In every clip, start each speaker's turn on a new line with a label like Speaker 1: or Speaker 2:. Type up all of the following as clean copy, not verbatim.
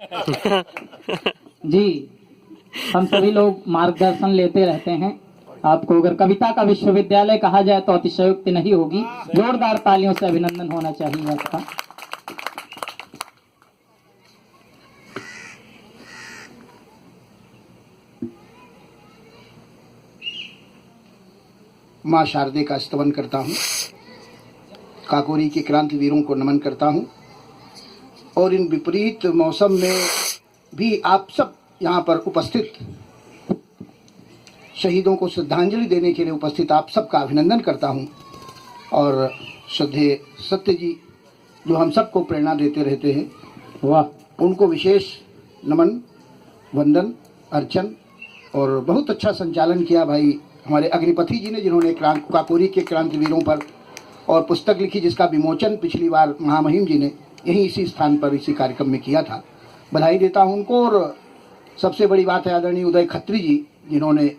Speaker 1: जी, हम सभी लोग मार्गदर्शन लेते रहते हैं। आपको अगर कविता का विश्वविद्यालय कहा जाए तो अतिशयोक्ति नहीं होगी। जोरदार तालियों से अभिनंदन होना चाहिए आपका।
Speaker 2: माँ शारदे का स्तवन करता हूँ, काकोरी के क्रांतिवीरों को नमन करता हूँ और इन विपरीत मौसम में भी आप सब यहाँ पर उपस्थित शहीदों को श्रद्धांजलि देने के लिए उपस्थित आप सबका अभिनंदन करता हूँ। और श्रद्धेय सत्य जी जो हम सबको प्रेरणा देते रहते हैं, वाह, उनको विशेष नमन, वंदन, अर्चन। और बहुत अच्छा संचालन किया भाई हमारे अग्निपति जी ने, जिन्होंने काकोरी के क्रांतिवीरों पर और पुस्तक लिखी जिसका विमोचन पिछली बार महामहिम जी ने यहीं इसी स्थान पर इसी कार्यक्रम में किया था। बधाई देता हूं उनको। और सबसे बड़ी बात है आदरणीय उदय खत्री जी, जिन्होंने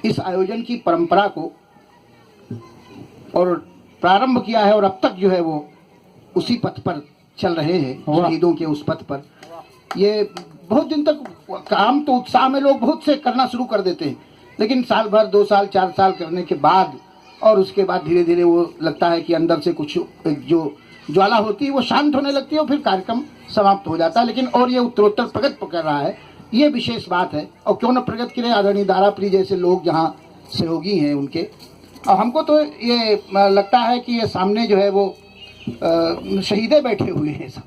Speaker 2: इस आयोजन की परंपरा को और प्रारंभ किया है और अब तक जो है वो उसी पथ पर चल रहे हैं, शहीदों के उस पथ पर। ये बहुत दिन तक काम तो उत्साह में लोग बहुत से करना शुरू कर देते हैं, लेकिन साल भर 2 साल 4 साल करने के बाद और उसके बाद धीरे धीरे वो लगता है कि अंदर से कुछ जो ज्वाला होती है वो शांत होने लगती है और फिर कार्यक्रम समाप्त हो जाता है। लेकिन और ये उत्तरोत्तर प्रगति कर रहा है, ये विशेष बात है। और क्यों न प्रगति करे, आदरणीय दाराप्री जैसे लोग जहाँ सहयोगी हैं उनके। और हमको तो ये लगता है कि ये सामने जो है वो शहीदे बैठे हुए हैं सब,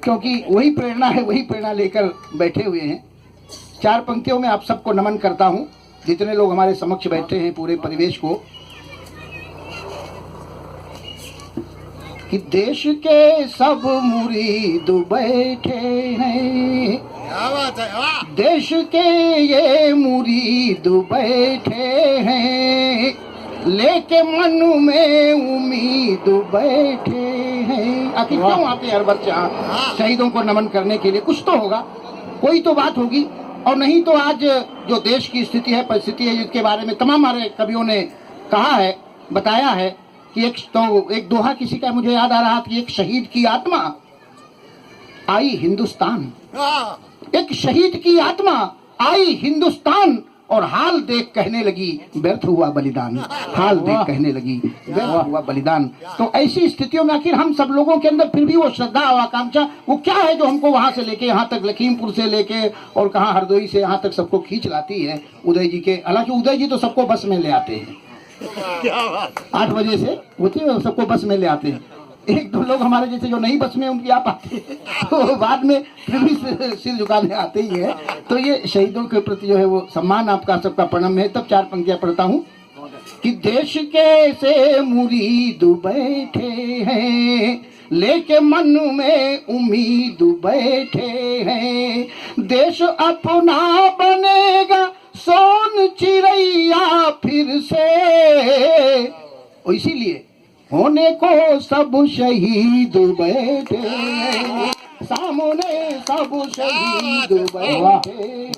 Speaker 2: क्योंकि वही प्रेरणा है, वही प्रेरणा लेकर बैठे हुए हैं। 4 पंक्तियों में आप सबको नमन करता हूँ, जितने लोग हमारे समक्ष बैठे हैं, पूरे परिवेश को। कि देश के सब मुरीद बैठे हैं, देश के ये मुरीद बैठे हैं, लेके मन में उम्मीद बैठे हैं। आखिर क्यों आते हर बच्चा शहीदों को नमन करने के लिए? कुछ तो होगा, कोई तो बात होगी। और नहीं तो आज जो देश की स्थिति है, परिस्थिति है, जिसके बारे में तमाम हमारे कवियों ने कहा है, बताया है कि एक दोहा किसी का मुझे याद आ रहा था कि एक शहीद की आत्मा आई हिंदुस्तान, एक शहीद की आत्मा आई हिंदुस्तान और हाल देख कहने लगी व्यर्थ हुआ बलिदान, हाल देख कहने लगी व्यर्थ हुआ बलिदान। तो ऐसी स्थितियों में आखिर हम सब लोगों के अंदर फिर भी वो श्रद्धा और आकांक्षा वो क्या है जो हमको वहां से लेके यहाँ तक, लखीमपुर से लेके और कहाँ हरदोई से यहाँ तक सबको खींच लाती है उदय जी के। हालांकि उदय जी तो सबको बस में ले आते हैं, 8 बजे से होती है, सबको बस में ले आते हैं। 1-2 लोग हमारे जैसे जो नहीं बस में उनकी आ पाते हैं तो बाद में फिर भी सिर झुकाने आते ही है। तो ये शहीदों के प्रति जो है वो सम्मान आपका सबका प्रणाम है। तब 4 पंक्तियां पढ़ता हूँ कि देश के से मुरीद बैठे हैं, लेके मन में उम्मीद बैठे हैं, देश अपना बनेगा सोन चिड़ैया फिर से, इसीलिए होने को सब शहीद बैठे, सामने सब शहीद बैठे।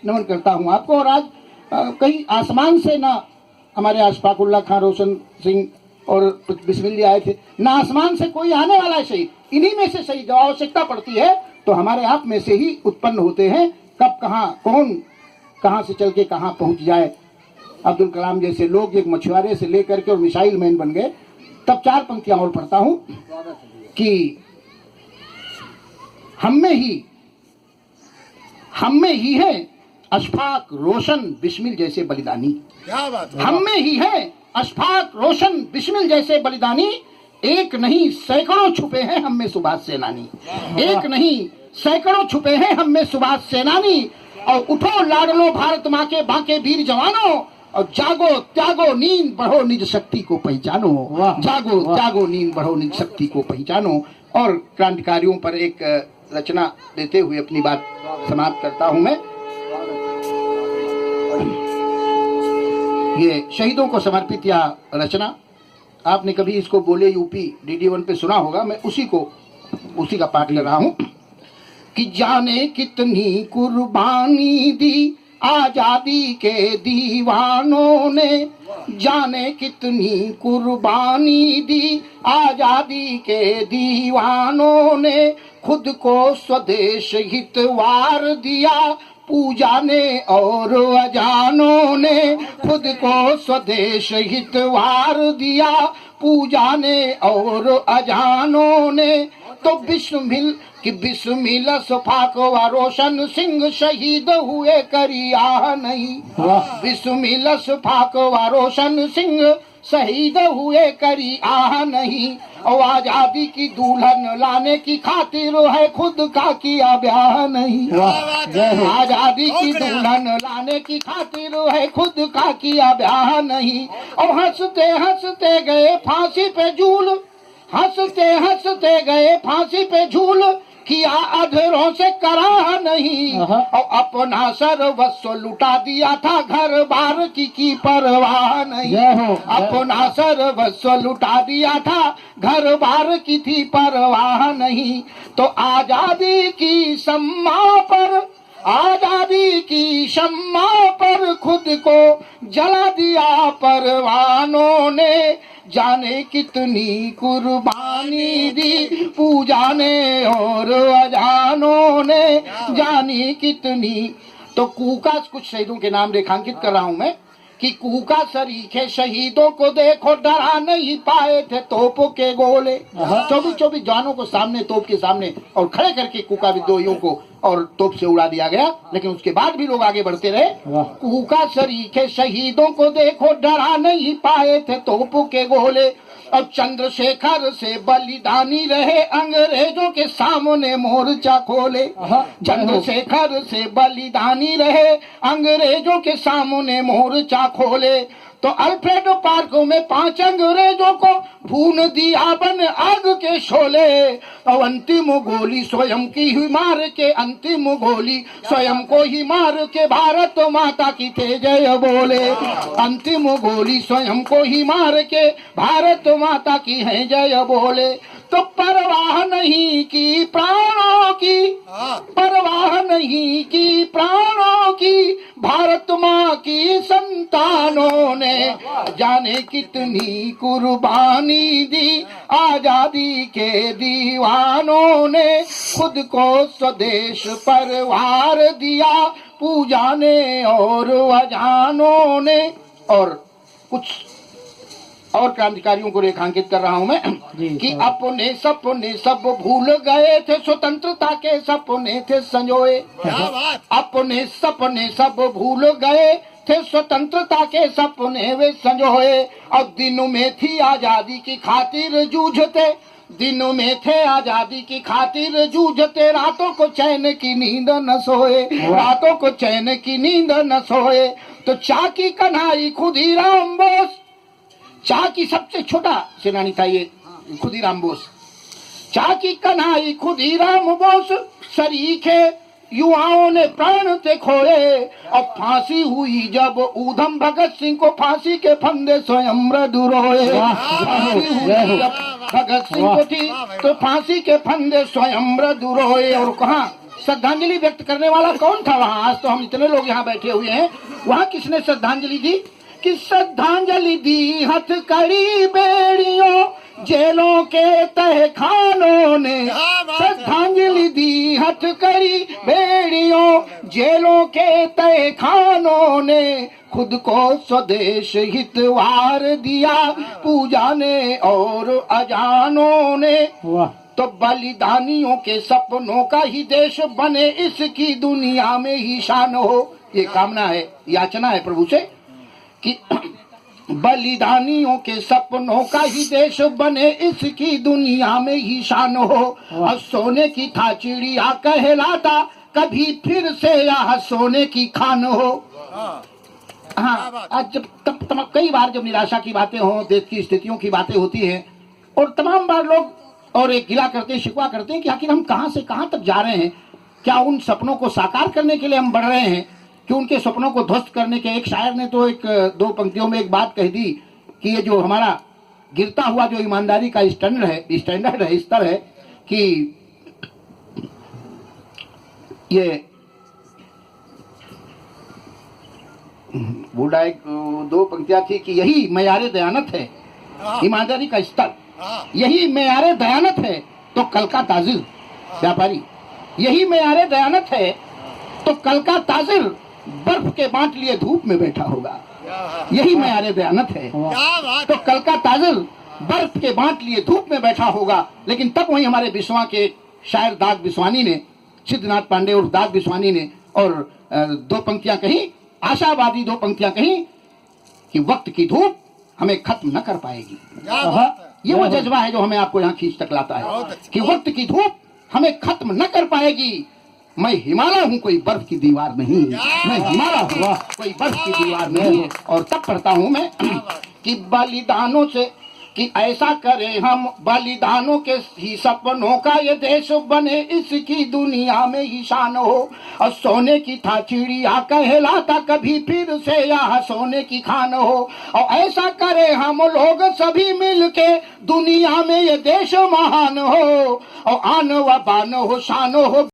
Speaker 2: नमन करता हूँ आपको। और आज कहीं आसमान से ना हमारे अशफाकुल्लाह खान, रोशन सिंह और बिस्मिल जी आए थे, ना आसमान से कोई आने वाला है शहीद। इन्हीं में से शहीद जब आवश्यकता पड़ती है तो हमारे आप में से ही उत्पन्न होते हैं। कब कहाँ कौन कहाँ से चल के कहाँ पहुंच जाए। अब्दुल कलाम जैसे लोग एक मछुआरे से लेकर के और मिसाइल मैन बन गए। तब 4 पंक्तियां और पढ़ता हूं कि हम में ही है अशफाक, रोशन, बिस्मिल जैसे बलिदानी।
Speaker 3: क्या बात है?
Speaker 2: हम में ही है अशफाक, रोशन, बिस्मिल जैसे बलिदानी। एक नहीं सैकड़ों छुपे हैं हम में सुभाष सेनानी, एक नहीं सैकड़ों छुपे हैं हम में सुभाष सेनानी। और उठो लाडलो भारत माँ के बांके वीर जवानों, और जागो त्यागो नींद बढ़ो निज शक्ति को पहचानो, जागो त्यागो नींद बढ़ो निज शक्ति को पहचानो। और क्रांतिकारियों पर एक रचना देते हुए अपनी बात समाप्त करता हूं मैं। ये शहीदों को समर्पित या रचना, आपने कभी इसको बोले यूपी DD1 पे सुना होगा, मैं उसी का पाठ कर रहा हूं कि जाने कितनी कुर्बानी दी आजादी के दीवानों ने, जाने कितनी कुर्बानी दी आजादी के दीवानों ने, खुद को स्वदेश हितवार दिया पूजा ने और अजानों ने, खुद को स्वदेश हितवार दिया पूजा ने और अजानों ने। तो बिस्मिल्लाह सफाक व रोशन सिंह शहीद हुए करिया नहीं, बिस्मिल्लाह सफाक व रोशन सिंह शहीद हुए करी आह नहीं। और आजादी की दुल्हन लाने की खातिर है खुद का किया ब्याह नहीं, आजादी की दुल्हन लाने की खातिर है खुद का किया ब्याह नहीं। और हंसते हंसते गए फांसी पे झूल, हंसते हंसते गए फांसी पे झूल, किया अधरों से कराह नहीं। और अपना सर्वस्व लुटा दिया था घर बार की परवाह नहीं, अपना सर्वस्व लुटा दिया था घर बार की थी परवाह नहीं। तो आजादी की सम्मा पर, आजादी की शम्मा पर खुद को जला दिया परवानों ने। जाने कितनी कुर्बानी दी पूजा ने और अजानों ने, जानी कितनी। तो कूका कुछ शहीदों के नाम रेखांकित कर रहा हूं मैं कि कूका सरीखे शहीदों को देखो डरा नहीं पाए थे तोपों के गोले। 24 जवानों को सामने तोप के सामने और खड़े करके कूका विद्रोहियों को और तोप से उड़ा दिया गया, लेकिन उसके बाद भी लोग आगे बढ़ते रहे। कूका सरीखे शहीदों को देखो डरा नहीं पाए थे तोपों के गोले। और चंद्रशेखर से बलिदानी रहे अंग्रेजों के सामने मोर्चा खोले, चंद्रशेखर से बलिदानी रहे अंग्रेजों के सामने मोर्चा खोले। तो अल्फ्रेड पार्क में 5 अंग्रेजों को भून दिया बन आग के शोले। और अंतिम गोली स्वयं की ही मार के, अंतिम गोली स्वयं को ही मार के भारत माता की थे जय बोले, अंतिम गोली स्वयं को ही मार के भारत माता की है जय बोले। तो परवाह नहीं की प्राणों की, परवाह नहीं की प्राणों की भारत माँ की संतानों ने। जाने कितनी कुर्बानी दी आजादी के दीवानों ने, खुद को स्वदेश परवार दिया पूजा ने और अजानों ने। और कुछ और क्रांतिकारियों को रेखांकित कर रहा हूं मैं कि अपने सपने सब भूल गए थे, स्वतंत्रता के सपने थे संजोए, अपने सपने सब भूल गए थे, स्वतंत्रता के सपने वे संजोए। और दिनों में थी आजादी की खातिर जूझते, दिनों में थे आजादी की खातिर जूझते, रातों को चैन की नींद न सोए, रातों को चैन की नींद न सोए। तो चाकी कन्हई खुदीराम बोस, चाकी सबसे छोटा सेनानी था ये खुदीराम बोस, चाकी कन्हई खुदीराम बोस सरीखे युवाओं ने प्राण थे खोए। और फांसी हुई जब ऊधम भगत सिंह को फांसी के फंदे स्वयं मृदु रोए, फांसी हुई जब भगत सिंह को थी तो फांसी के फंदे स्वयं मृदु रोए। और कहाँ श्रद्धांजलि व्यक्त करने वाला कौन था वहाँ? आज तो हम इतने लोग यहाँ बैठे हुए हैं, वहाँ किसने श्रद्धांजलि दी? कि श्रद्धांजलि दी हथकड़ी बेड़ियों जेलों के तह खानों ने, श्रद्धांजलि दी हथकड़ी बेड़ियों जेलों के तह खानों ने। खुद को स्वदेश हितवार दिया पूजा ने और अजानों ने। तो बलिदानियों के सपनों का ही देश बने, इसकी दुनिया में ही शान हो। ये कामना है, याचना है प्रभु से कि बलिदानियों के सपनों का ही देश बने, इसकी दुनिया में ही शान हो। और सोने की था चिड़िया कहलाता, कभी फिर से यह सोने की खान हो। हाँ, आज जब कई बार जब निराशा की बातें हो, देश की स्थितियों की बातें होती हैं, और तमाम बार लोग और एक गिला करते हैं, शिकवा करते हैं कि आखिर हम कहाँ से कहाँ तक जा रहे हैं, क्या उन सपनों को साकार करने के लिए हम बढ़ रहे हैं कि उनके सपनों को ध्वस्त करने के। एक शायर ने तो 2 पंक्तियों में एक बात कह दी कि ये जो हमारा गिरता हुआ जो ईमानदारी का स्टैंडर्ड है, स्तर है, कि ये बूढ़ा 2 पंक्तियां थी कि यही मयारे दयानत है, ईमानदारी का स्तर यही मयारे दयानत है, तो कल का ताजिर व्यापारी, यही मेयारे दयानत है तो कल का ताजिर बर्फ के बांट लिए धूप में बैठा होगा। यही मेयारे दयानत है तो कल का ताजिर बर्फ के बांट लिए धूप में बैठा होगा। लेकिन तब वही हमारे बिस्वा के शायर दाग बिस्वानी ने, सिद्धनाथ पांडे और दाग बिस्वानी ने, और दो पंक्तियां कही, आशावादी दो पंक्तियां कही कि वक्त की धूप हमें खत्म न कर पाएगी। ये वो जज्बा है जो हमें आपको यहाँ खींच तक लाता है कि वक्त की धूप हमें खत्म न कर पाएगी। मैं हिमालय हूँ, कोई बर्फ की दीवार नहीं। मैं हिमालय हूँ, कोई बर्फ की दीवार नहीं। और तब पढ़ता हूँ मैं कि बलिदानों से, कि ऐसा करें हम बलिदानों के ही सपनों का ये देश बने, इसकी दुनिया में ही शान हो। और सोने की था चिड़िया कहलाता कभी फिर से यहाँ सोने की खान हो। और ऐसा करें हम लोग सभी मिलके दुनिया में ये देश महान हो। और आन व बान हो, शान हो।